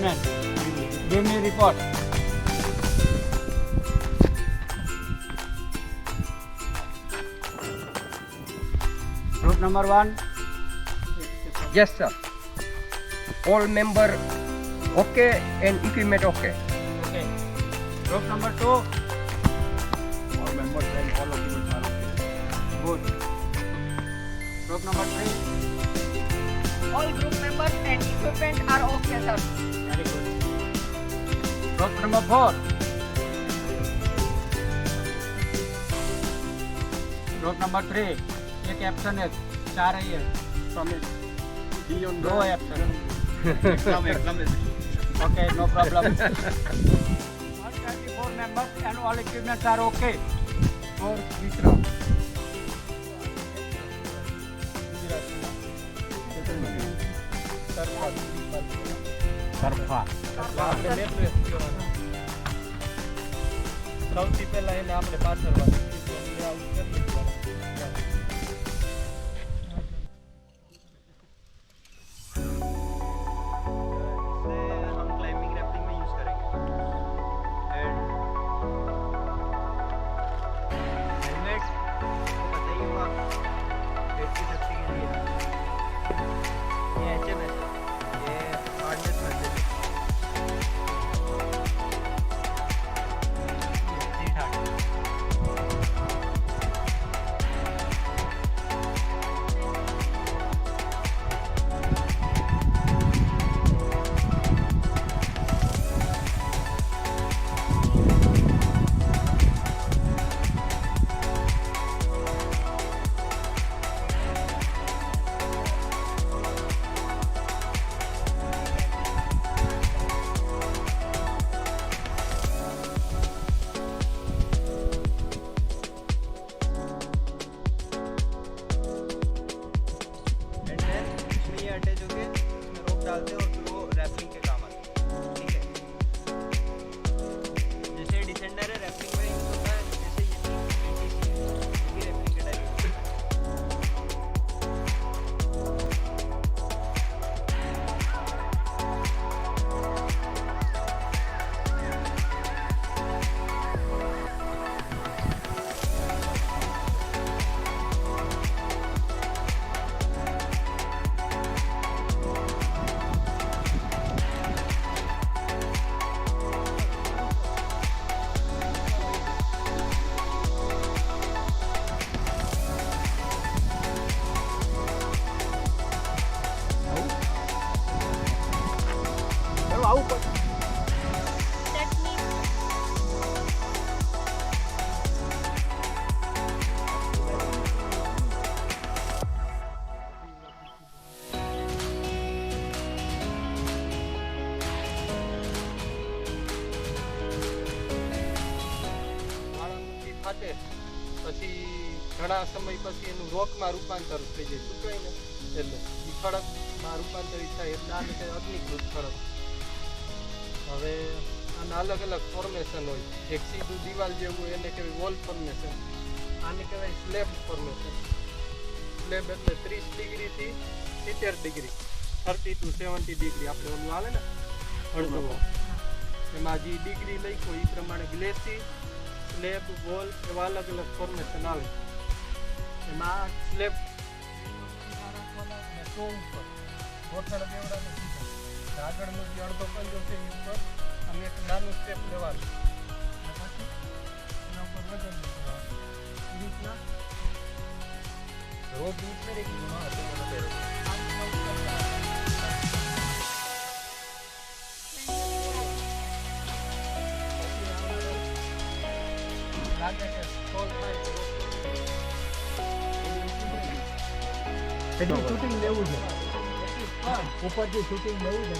captain. Give me report. Group number 1. Yes, sir. All member okay and equipment okay. Okay. Group number 2. All members and all documents are okay. Good. Group number 3. All group members and equipment are okay, sir. Very good. Group number 4. Group number 3. एक एप्शन है, 4 ही है. He on No action. exam is. Okay, no problem. All 24 members and all equipments are okay for Vitra. સરફા આપણે map race કરવાનો સૌથી પહેલા એને આપણે પાછળ વાળી આઉટ કરી દેવાનું हम क्लाइंबिंग रैफ्टिंग में यूज करेंगे एंड हेलमेट तो बताइए हुआ सेफ्टी सेफ्टी के लिए ये HMS ये hardness method seat hardness and then इसमें ये अटैच होके इसमें रोप डालते हैं और फिर वो रैपलिंग के काम आते हैं ठीक है जैसे डिसेंडर है रैपलिंग में यूज होता है जैसे ये रैपलिंग के टाइप જ્વાળામુખી ફાટે પછી ઘણા સમય પછી એનું રોકમાં રૂપાંતર થઈ જાય સુકાય ને એટલે એ ખડકમાં રૂપાંતરિત થાય એટલે આને કહેવાય અગ્નિકૃત ખડક હવે આના અલગ અલગ ફોર્મેશન હોય એક સીધું દિવાલ જેવું હોય એને કહેવાય વોલ ફોર્મેશન આને કહેવાય સ્લેબ ફોર્મેશન સ્લેબ એટલે 30 ડિગ્રીથી 70 ડિગ્રી 30 to 70 ડિગ્રી આપણે ઓલું આવે ને અડધો એમાં જે ડિગ્રી લખ્યો એ પ્રમાણે ગ્લેસી સ્લેબ વોલ એવા અલગ અલગ ફોર્મેશન આવે એમાં સ્લેબ ગોઠણ બેવડાને સીધા આગળનો જે અડધો પંજો છે એ ઉપર અમે એક નાનું સ્ટેપ લેવાનું અને પછી એના ઉપર વજન મૂકવાનું એ રીતના રોગ યુઝ કરી લાગે કે સોલ્વ થાય તો શૂટિંગ લેવું છે ઉપરથી શૂટિંગ લેવું છે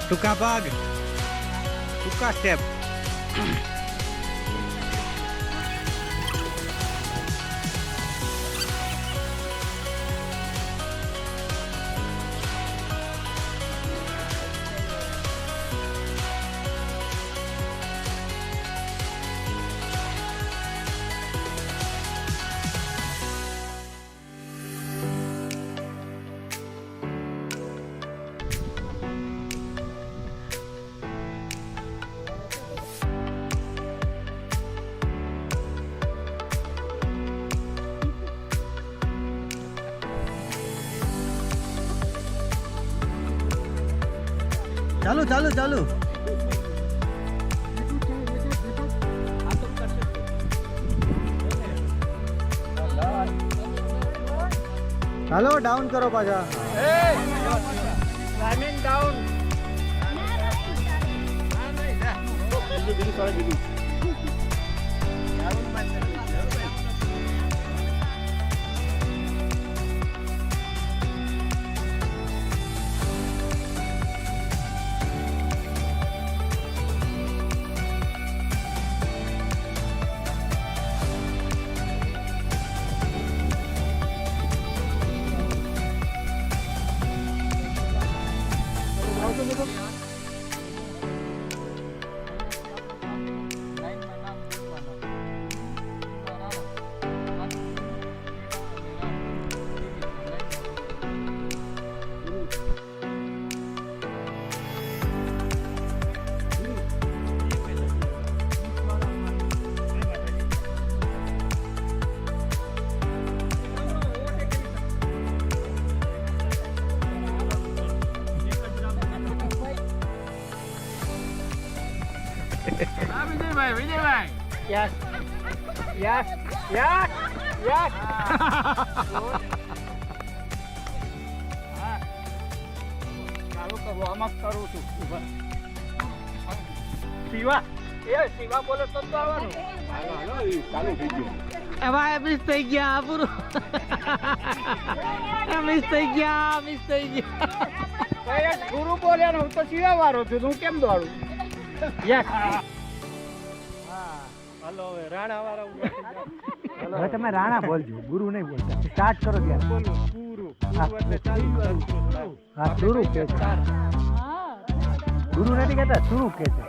ટૂંકા પગ, ટૂંકા સ્ટેપ. ચાલુ ચાલુ ચાલુ. ચાલો ડાઉન કરો પાછા. Climbing down. Vijaybhai. Yes yes yes yes. ચાલુ કરવું, આમાં કરું છું. શિવા શિવા બોલે તો આવવાનું. હાલો, એ ચાલુ થઈ ગયું. હવે મિસ થઈ ગયા પૂરું. મિસ થઈ ગયા ગુરુ બોલ્યા ને હું તો શિવા વાળો છું, હું કેમ દોડું? યસ. હાલો હવે રાણા વાળા. હવે તમે રાણા બોલજો, ગુરુ નહીં બોલતા. સ્ટાર્ટ કરો ત્યારે. પૂરું એટલે ચાલુ હા, સુરુ કે છે. ગુરુ નથી કહેતા, સુરુ કે છે.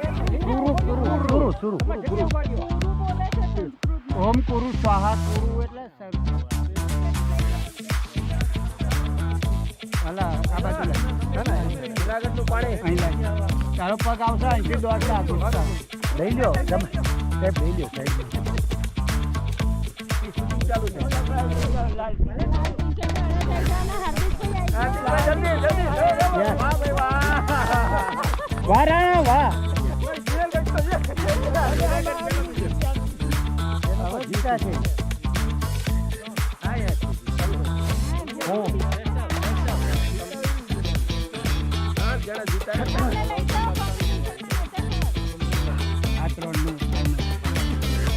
સુરુ. ઓમ ગુરુ સ્વાહા. ગુરુ એટલે હલા આ બાજુ જુનાગઢનું પાણી. અહીં લાગ. તારો પગ આવશે અહીંથી દોડતા લઈ લો તમે સાહેબ, લઈ લો સાહેબ. ચાલુ છે. વાહ રાણા વાહ. જીતા છે. આ ત્રણનું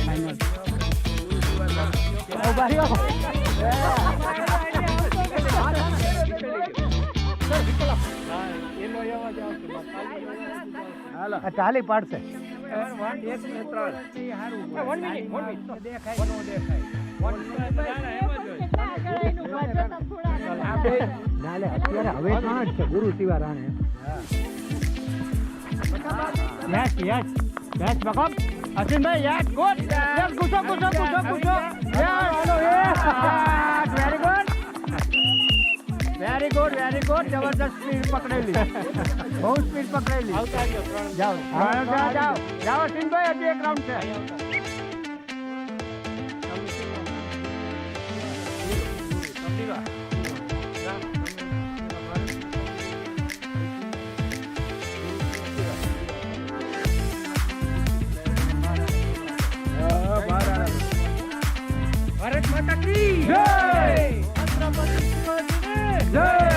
ફાઇનલ. ઉભા રહ્યો. આ તાલી પાડશે. અત્યારે હવે કોણ જ છે? Guru Shiva Rane. Yes yes yes બકમ. અશ્વિનભાઈ યસ ગુડ. યસ ગુસો. Very good. જબરદસ્ત સ્પીડ પકડેલી. બહુ સ્પીડ પકડેલી. જાઓ અશ્વિનભાઈ, હજી એક રાઉન્ડ છે. ભારત માતા કી જય. છત્રપતિ શિવાજી જય.